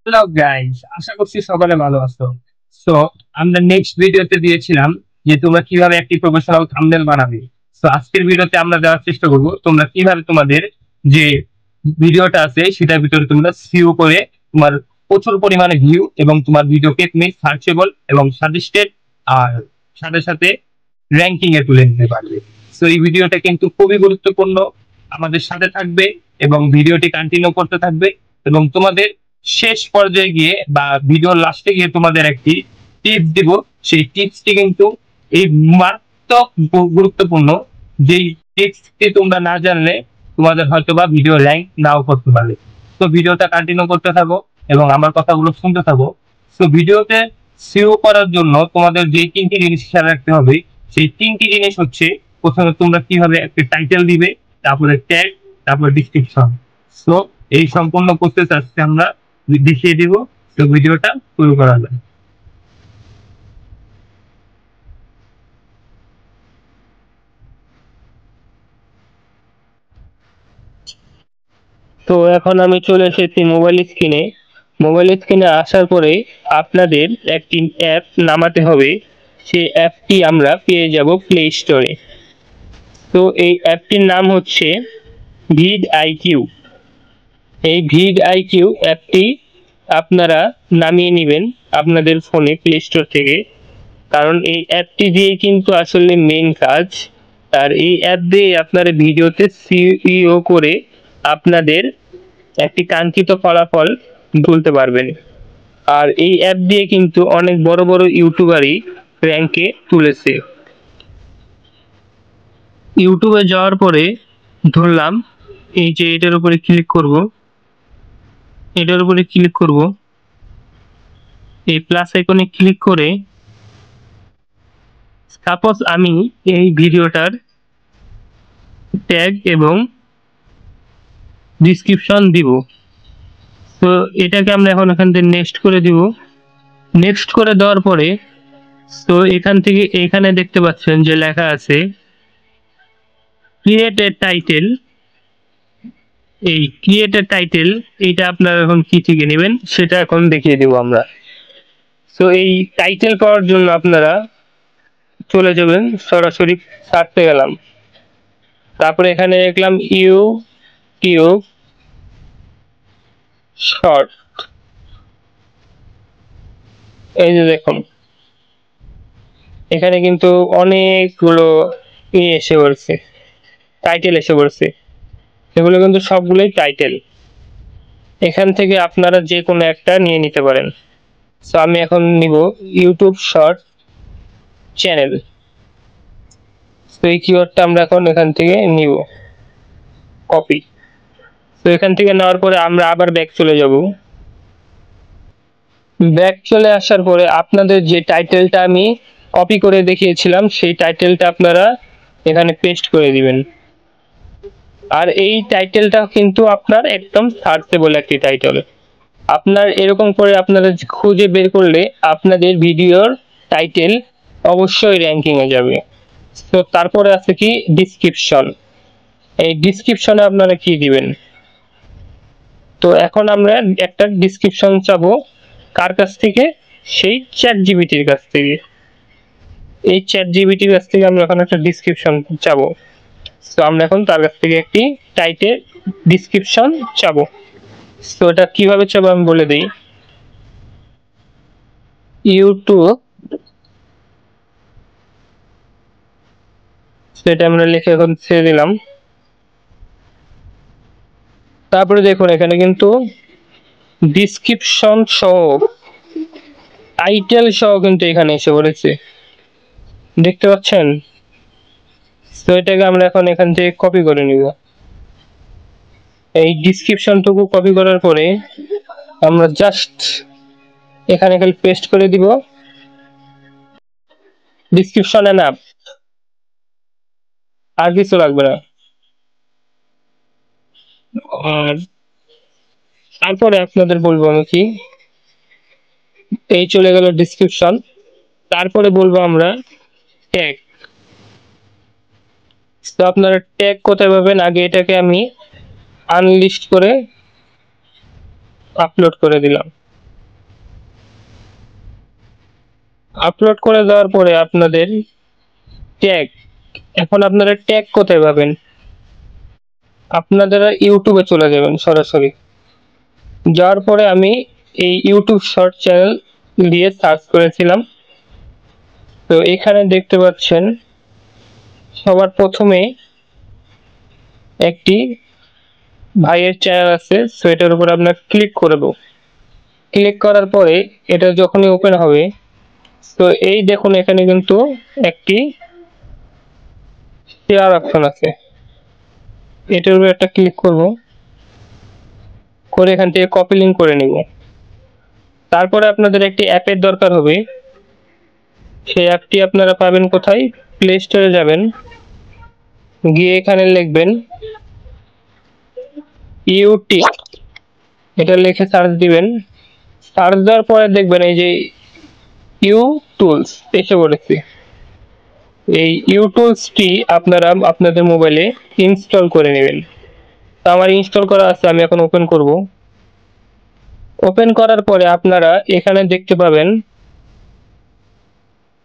Hello guys, আশা করছি সকালে ভালো আছো। সো আমরা নেক্সট ভিডিওতে দিয়েছিলাম যে তোমরা কিভাবে একটি প্রফেশনাল থাম্বনেল বানাবে। সো আজকের ভিডিওতে আমরা দেওয়ার চেষ্টা করব তোমরা কিভাবে তোমাদের যে ভিডিওটা আছে সেটার ভিতরে তোমরা সিও করে তোমার প্রচুর পরিমাণে ভিউ এবং তোমার ভিডিওকে তুমি সার্চেবল এবং সাজেস্টেড আর সাথে সাথে র্যাঙ্কিং এ তুলে নিতে পারবে। সো এই ভিডিওটা কিন্তু খুবই গুরুত্বপূর্ণ, আমাদের সাথে থাকবে এবং ভিডিওটি কন্টিনিউ করতে থাকবে এবং তোমাদের শেষ পর্যায়ে গিয়ে বা ভিডিওর লাস্টে গিয়ে তোমাদের একটি টিপস দিব। সেই টিপসটি কিন্তু এই মারাত্মক গুরুত্বপূর্ণ, যেই টিপসটি তোমরা না জানলে তোমাদের হয়তো বা ভিডিও র্যাঙ্ক নাও করতে পারে। তো ভিডিওটা কন্টিনিউ করতে থাকো এবং আমার কথাগুলো শুনতে থাকো। তো ভিডিওতে সিও করার জন্য তোমাদের যে তিনটি জিনিস খেয়াল রাখতে হবে, সেই তিনটি জিনিস হচ্ছে: প্রথমে তোমরা কিভাবে একটা টাইটেল দিবে, তারপরে ট্যাগ, তারপরে ডিসক্রিপশন। সো এই সম্পূর্ণ প্রসেস আজকে আমরা দেখিয়ে দিব। তো ভিডিওটা শুরু করা যায়। তো এখন আমি চলে এসেছি মোবাইল স্ক্রিনে আসার পরে আপনাদের একটি অ্যাপ নামাতে হবে। সেই অ্যাপটি আমরা পেয়ে যাব প্লে স্টোরে। তো এই অ্যাপটির নাম হচ্ছে ভিড আইকিউ। এই ভিড আইকিউ অ্যাপটি আপনারা নামিয়ে নেবেন আপনাদের ফোনে প্লে স্টোর থেকে, কারণ এই অ্যাপটি দিয়ে কিন্তু আসলে মেন কাজ। আর এই অ্যাপ দিয়ে আপনারা ভিডিওতে সিইও করে আপনাদের একটি কাঙ্ক্ষিত ফলাফল তুলতে পারবেন। আর এই অ্যাপ দিয়ে কিন্তু অনেক বড় বড় ইউটিউবারই র্যাঙ্কে তুলেছে। ইউটিউবে যাওয়ার পরে ধরলাম এই যে এটার উপরে ক্লিক করব, এই প্লাস আইকনে ক্লিক করে সাপোজ আমি এই ভিডিওটার ট্যাগ এবং ডিসক্রিপশন দিব। তো এটাকে আমরা এখন এখান থেকে নেক্সট করে দিব। নেক্সট করে দেওয়ার পরে তো এখান থেকে এখানে দেখতে পাচ্ছেন যে লেখা আছে ক্রিয়েট এ টাইটেল। এই ক্রিয়েট এ টাইটেল এইটা আপনারা এখন কি থেকে নেবেন সেটা এখন দেখিয়ে দিব আমরা। তো এই টাইটেল পাওয়ার জন্য আপনারা চলে যাবেন, সরাসরি সার্চে গেলাম, তারপরে এখানে লিখলাম ইউটিউব শর্ট। এই যে দেখুন এখানে কিন্তু অনেকগুলো এসে পড়ছে, টাইটেল এসে পড়ছে। এগুলো কিন্তু সবগুলোই টাইটেল। এখান থেকে আপনারা যে কোনো একটা নিয়ে নিতে পারেন। সো আমি এখন নিব ইউটিউব শর্ট চ্যানেল। তো এই কিওয়ার্ডটা আমরা এখন এখান থেকে নিব, কপি। তো এখান থেকে নেওয়ার পরে আমরা আবার ব্যাক চলে যাব। ব্যাক চলে আসার পরে আপনাদের যে টাইটেলটা আমি কপি করে দেখিয়েছিলাম সেই টাইটেলটা আপনারা এখানে পেস্ট করে দিবেন। আর এই টাইটেলটা কিন্তু আপনার একদম সার্চেবল একটি টাইটেল। আপনার এরকম করে আপনারা খুঁজে বের করলে আপনাদের ভিডিওর টাইটেল অবশ্যই র্যাঙ্কিং এ যাবে। তো তারপরে আছে কি ডিসক্রিপশন। এই ডিসক্রিপশনে আপনারা কি দিবেন? তো এখন আমরা একটা ডিসক্রিপশন চাবো কার কাছ থেকে? সেই চ্যাট জিপিটির কাছ থেকে। এই চ্যাট জিপিটির কাছ থেকে আমরা এখন একটা ডিসক্রিপশন চাবো। তো আমরা এখন তার কাছ থেকে একটি টাইটেল ডিসক্রিপশন চাবো। তো এটা কিভাবে চাবো আমি বলে দিই। ইউটিউব, সেটা আমরা লিখে এখন ছেড়ে দিলাম। তারপরে দেখুন এখানে কিন্তু ডিসক্রিপশন সহ টাইটেল সহ কিন্তু এখানে এসে পড়েছে, দেখতে পাচ্ছেন? তো এটাকে আমরা এখন এখান থেকে কপি করে নিব। এই ডিসক্রিপশনটুকু কপি করার পরে আমরা জাস্ট এখানে খালি পেস্ট করে দিব। ডিসক্রিপশনে না, আর কিছু লাগবে না। আর তারপরে আপনাদের বলবো আমি কি, এই চলে গেল ডিসক্রিপশন। তারপরে বলবো আমরা ট্যাগ। তো আপনারা ট্যাগ কোথায় পাবেন? আগে এটাকে আমি আনলিস্ট করে আপলোড করে দিলাম। আপলোড করে দেওয়ার পরে আপনাদের ট্যাগ, এখন আপনারা ট্যাগ কোথায় পাবেন? আপনারা ইউটিউবে চলে যাবেন সরাসরি। যাওয়ার পরে আমি এই ইউটিউব শর্ট চ্যানেল দিয়ে সার্চ করেছিলাম। তো এখানে দেখতে পাচ্ছেন সবার প্রথমে একটি ভাইয়ের চ্যানেল আছে, সো এটার উপর আপনার ক্লিক করব। ক্লিক করার পরে এটা যখনই ওপেন হবে, তো এই দেখুন এখানে কিন্তু একটি শেয়ার অপশন আছে, এটার উপর একটা ক্লিক করব, করে এখান থেকে কপি লিঙ্ক করে নিব। তারপরে আপনাদের একটি অ্যাপের দরকার হবে, সেই অ্যাপটি আপনারা পাবেন কোথায়? প্লে স্টোরে যাবেন, গিয়ে এখানে লিখবেন ইউটি, এটা লিখে সার্চ দিবেন। সার্চ দেওয়ার পরে দেখবেন এই যে ইউ টুলস এসে পড়েছে। এই ইউ টুলসটি আপনারা আপনাদের মোবাইলে ইনস্টল করে নেবেন। তো আমার ইনস্টল করা আছে, আমি এখন ওপেন করব। ওপেন করার পরে আপনারা এখানে দেখতে পাবেন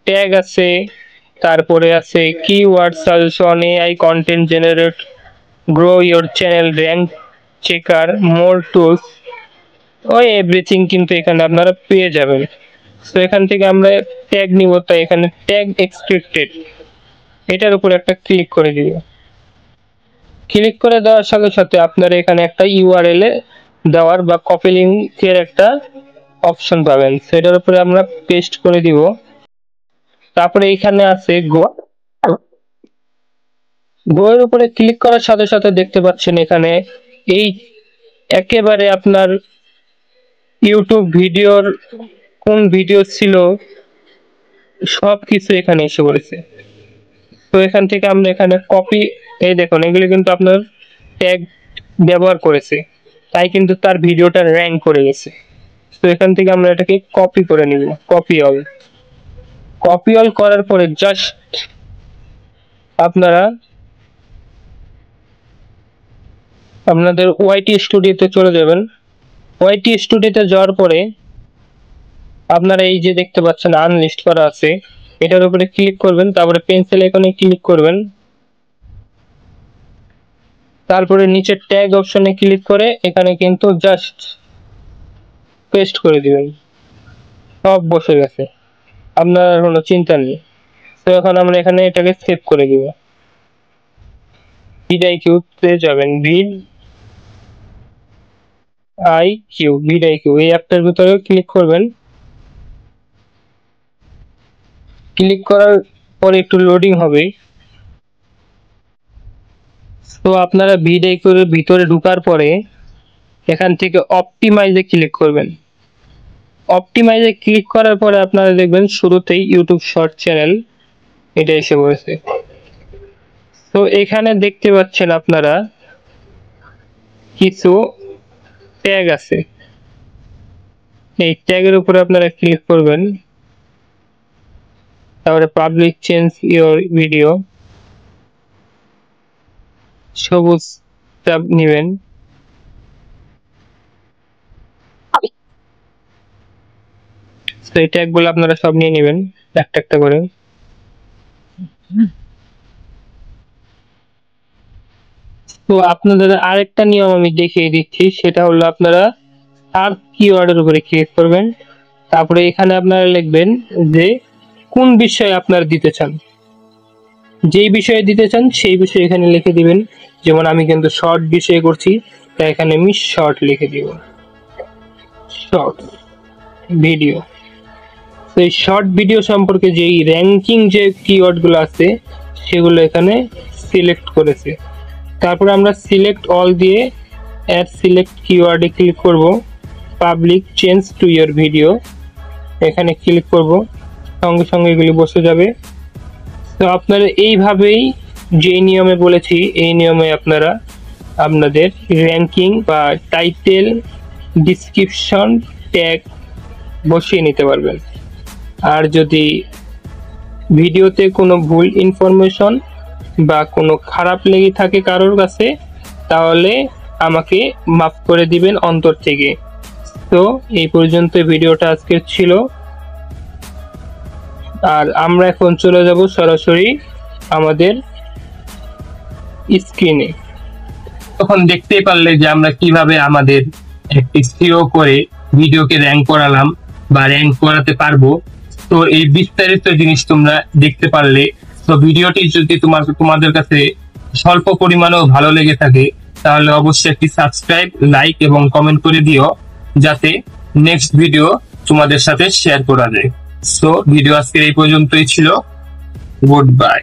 ট্যাগ আছে, তারপরে আছে keyword suggestion, AI content generate, grow your channel, rank checker, more tools, ওই এভরিথিং কিন্তু এখানে আপনারা পেয়ে যাবেন। তো এখান থেকে আমরা ট্যাগ নিব, তাই এখানে ট্যাগ এক্সট্রাক্টেড এটার উপর একটা ক্লিক করে দিব। ক্লিক করে দেওয়ার সাথে সাথে আপনারা এখানে একটা ইউআরএল এ দেওয়ার বা কপি লিঙ্কের একটা অপশন পাবেন, সেটার উপরে আমরা পেস্ট করে দিব। তারপরে এখানে আছে গো, গো এর উপরে ক্লিক করার সাথে সাথে দেখতে পাচ্ছেন এখানে এই একেবারে আপনার ইউটিউব ভিডিওর কোন ভিডিও ছিল সব কিছু এখানে এসে পড়েছে। তো এখান থেকে আমরা এখানে কপি, এই দেখুন এগুলো কিন্তু আপনার ট্যাগ ব্যবহার করেছে, তাই কিন্তু তার ভিডিওটা র্যাঙ্ক করে গেছে। তো এখান থেকে আমরা এটাকে কপি করে নিব, কপি অল। কপি অল করার পরে জাস্ট আপনারা আপনাদের ওয়াইটি স্টুডিওতে চলে যাবেন। ওয়াইটি স্টুডিওতে যাওয়ার পরে আপনারা এই যে দেখতে পাচ্ছেন আনলিস্ট করা আছে, এটার উপরে ক্লিক করবেন, তারপরে পেন্সিল আইকনে ক্লিক করবেন, তারপরে নিচে ট্যাগ অপশনে ক্লিক করে এখানে কিন্তু জাস্ট পেস্ট করে দিবেন, সব বসে গেছে, আপনার কোনো চিন্তা নেই। তো এখন আমরা এখানে এটাকে সেভ করে দিব। ভিডিআইকিউতে যাবেন, ভিডিআইকিউ এই অ্যাপটার ভিতরে ক্লিক করবেন। ক্লিক করার পরে একটু লোডিং হবে। তো আপনারা ভিডিআইকিউর ভিতরে ঢোকার পরে এখান থেকে অপটিমাইজে ক্লিক করবেন। অপটিমাইজে ক্লিক করার পরে আপনারা দেখবেন শুরুতেই ইউটিউব শর্ট চ্যানেল এটা এসে পড়েছে। তো এখানে দেখতে পাচ্ছেন আপনারা কিছু ট্যাগ আছে, এই ট্যাগের উপরে আপনারা ক্লিক করবেন, তারপরে পাবলিক চেঞ্জ ইওর ভিডিও, সবুজ ট্যাব নেবেন, তো এই ট্যাগগুলো আপনারা সব নিয়ে নেবেন একটা একটা করে। তো আপনাদের আরেকটা নিয়ম আমি দেখিয়ে দিচ্ছি, সেটা হলো আপনারা সার্চ কিওয়ার্ডের উপরে ক্লিক করবেন, তারপরে এখানে আপনারা লিখবেন যে কোন বিষয়ে আপনারা দিতে চান, যেই বিষয়ে দিতে চান সেই বিষয়ে এখানে লিখে দিবেন। যেমন আমি কিন্তু শর্ট বিষয়ে করছি, তাই এখানে আমি শর্ট লিখে দিব, শর্ট ভিডিও। তো এই শর্ট ভিডিও সম্পর্কে যেই র্যাঙ্কিং যে কিওয়ার্ডগুলো আছে সেগুলো এখানে সিলেক্ট করেছে। তারপর আমরা সিলেক্ট অল দিয়ে অ্যাড সিলেক্ট কিওয়ার্ডে ক্লিক করব, public change to your video এখানে ক্লিক করব, সঙ্গে সঙ্গে এগুলি বসে যাবে। তো আপনারা এইভাবেই যে নিয়মে বলেছি এই নিয়মে আপনারা আপনাদের র্যাঙ্কিং বা টাইটেল, ডিসক্রিপশন, ট্যাগ বসিয়ে নিতে পারবেন। আর যদি ভিডিওতে কোনো ভুল ইনফরমেশন বা কোনো খারাপ লেগে থাকে কারোর কাছে, তাহলে আমাকে মাফ করে দিবেন অন্তর থেকে। তো এই পর্যন্ত ভিডিওটা আজকে ছিল। আর আমরা এখন চলে যাব সরাসরি আমাদের স্ক্রিনে। তখন দেখতেই পারলে যে আমরা কিভাবে আমাদের একটি সিও করে ভিডিওকে র্যাঙ্ক করালাম বা র্যাঙ্ক করাতে পারবো। তো এই বিস্তারিত জিনিস তোমরা দেখতে পারলে। তো ভিডিওটি যদি তোমাদের কাছে স্বল্প পরিমাণেও ভালো লেগে থাকে তাহলে অবশ্যই একটি সাবস্ক্রাইব, লাইক এবং কমেন্ট করে দিও, যাতে নেক্সট ভিডিও তোমাদের সাথে শেয়ার করা যায়। সো ভিডিও আজকের এই পর্যন্তই ছিল। Good bye.